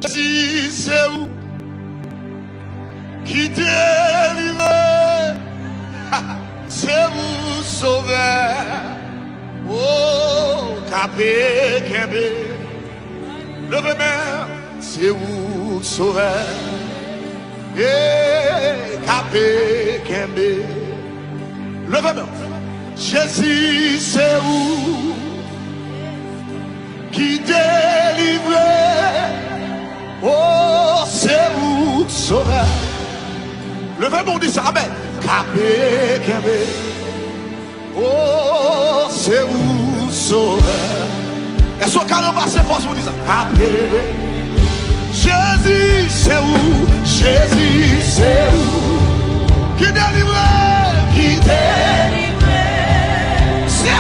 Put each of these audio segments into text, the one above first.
Si c'est où qui délivre, c'est vous sauveur. Oh, capé, kembe, levez main, c'est vous sauveur. Eh, capé, kembe, levez main. Jésus, c'est où qui délivre. Oh, c'est vous sauveur. Levez mon dit ça, amen. Capé, kembe. Oh, c'est vous sauveur. Est-ce qu'on a passé force pour dire ça? Capé. Jésus, c'est où? Jésus, c'est où? Qui délivre? Qui délivre? C'est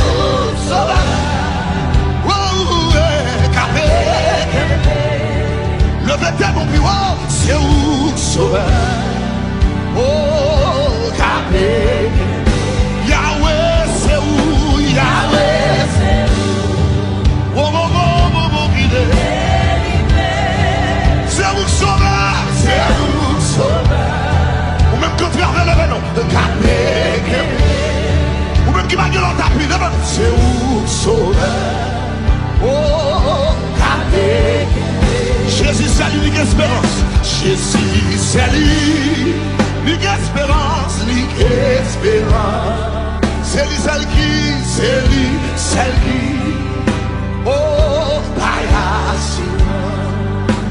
vous sauveur. Le vêtement mon bureau, c'est où sauveur. Oh, capé. Yahweh, c'est où? Yahweh, c'est où? Oh, mon guide. C'est où sauveur. C'est où sauveur. Ou même quand tu as le nom, capé. Ou même qui m'a dit dans ta pluie, c'est où sauveur. Oh, capé. Jésus c'est l'unique espérance. Jésus c'est l'unique espérance. L'unique espérance. C'est lui celle qui, c'est lui celle qui. Oh, païassi.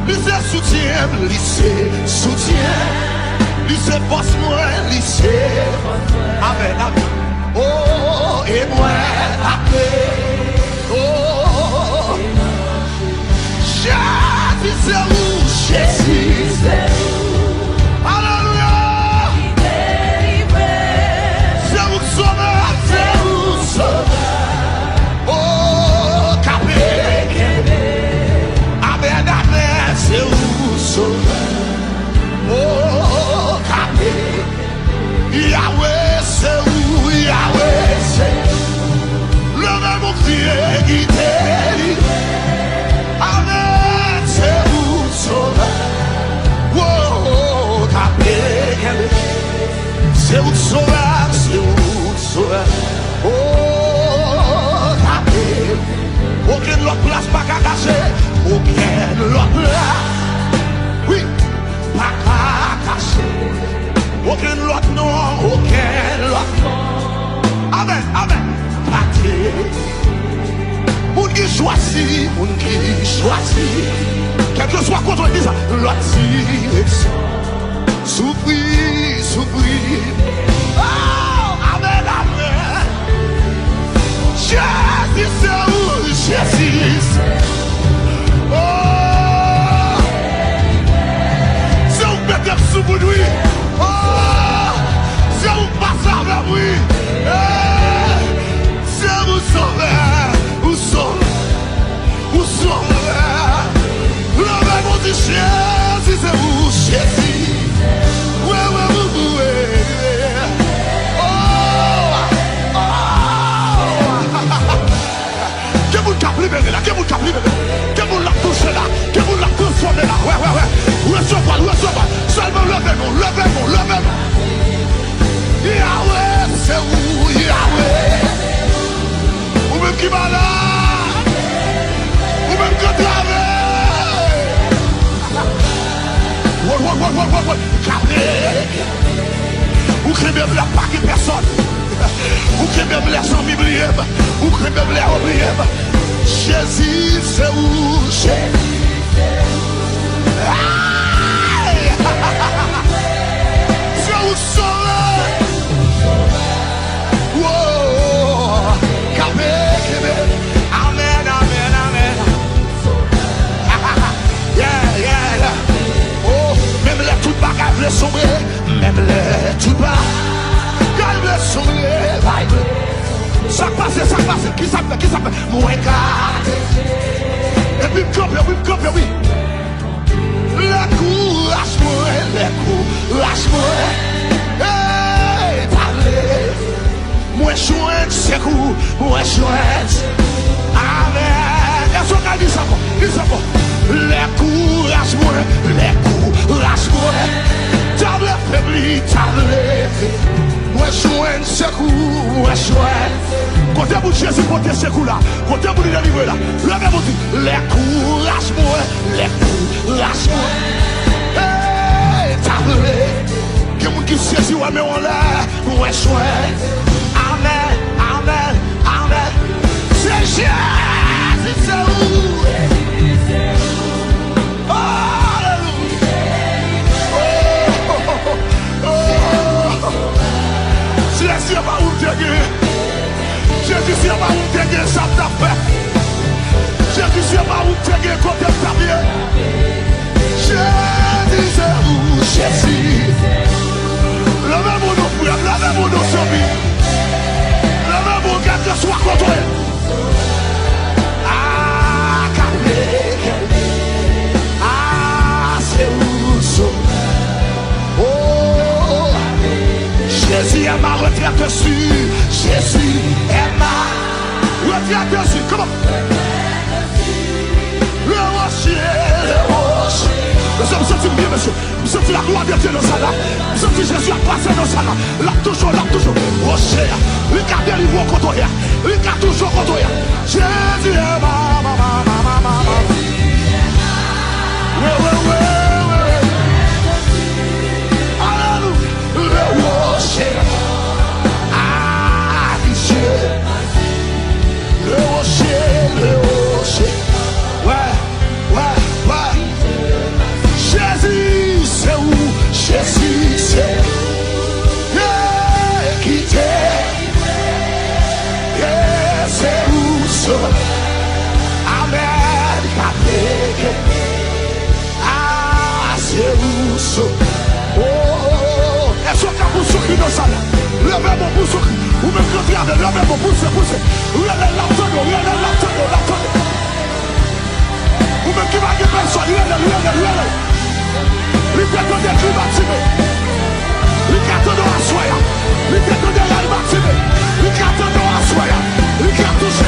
Lui c'est soutien, lui c'est soutien. Lui c'est force moi, lui c'est. Amen, amen. Oh, et moi après. Oh, Jésus c'est où? Jésus c'est où? Alléluia! Qui délivre. C'est où sauveur? C'est où sauveur? Oh, capé, kembe. Amen, amen. C'est où sauveur? Oh, capé. Yahweh c'est où? Yahweh c'est où? Le même Dieu qui délivre. Amen, c'est où sauveur. Oh, capé, c'est où sauveur, c'est où sauveur. Oh, capé. Aucune autre place pas qu'à cacher. Aucune autre place. Oui, pas qu'à cacher. Aucune autre nom, aucun autre nom. Amen, amen. Patrick. Moun qui choisit, moun qui choisit. Quel que soit contre dit ça, l'autre direction. Souffrir, souffrir. Oh, amen, amen. Jésus c'est où? Jésus c'est où? Oh, c'est où mettre sous vous lui. Oh, c'est où passer avec lui. C'est où sauveur. Où sauveur. Où sauveur. Le même dit Jésus c'est où? Jésus. Ouais, ouais, ouais, ouais. Oh, oh. Que vous cap libéré là, que vous cap libéré. Que vous la touché là, que vous la transformé là. Ouais, ouais, ouais. Recevez. Seulement levez-vous, levez-vous, levez-vous. Yahweh c'est où? Yahweh. Ou même qui va là. Ou même que travaille. Ou crée même la paquet personne. Ou crée même les sans bibliques. Ou crée même les oubliés. Jésus c'est où? Jésus c'est où? C'est où sauveur? Wow, capé, kembe. Amen, amen, amen. Yeah, yeah. Oh, même les toutes bagages les sombrer. Même les toutes bagages les sombrer. Ça passe, ça passe. Qui s'appelle, qui s'appelle? Moi, et puis, oui. Le courage, hey, parlez. Moi, chouette, c'est coup. Moi, chouette. Amen. Est-ce qu'on a dit ça? Dis ça. les courages moi. T'as faibli, t'as levé. Moi joint secours, moi joint. Côté vous Jésus porter secours là, côté vous délivrer là. Levez-vous dit, les courages moi, les courages moi. Hey, t'as levé. Que mon qui saisit ouais mais on l'a, moi joint. Amen, amen, amen. C'est Jésus, c'est où? Jésus va vous déguer. Jésus va vous déguer, ça t'a fait. Jésus va vous déguer quand elle t'a bien. Jésus, c'est vous, Jésus. Levez-vous nos frères, levez-vous nos amis. Levez-vous, quel que soit contre eux. Ah, calmez. Ah, c'est vous, oh. Jésus est ma retraite dessus. Jésus est ma retraite dessus. Comment? Le rocher, le rocher. Nous sommes sortis bien, monsieur. Nous sommes la gloire de Dieu dans ça là. Nous sommes Jésus a passé dans ça là. Là toujours, rocher. Il a délivré contre rien. Il a toujours contre rien. Jésus est ma. Ouais. Le rocher, ouais. Jésus, c'est où? Jésus, c'est qui t'est? C'est où ça? Amen, ah, c'est où ça? Oh. Est-ce que vous souffrez dans ça là? Levez mon pouce, ou même que regardez, levez mon pouce. Regardez l'automne. Ou même qui va gagner personne, regardez. Les pétons des cris bâtiments. Les cartons de la soya. Les pétons de l'albâtimé. Les cartons de la soya. Les cartons de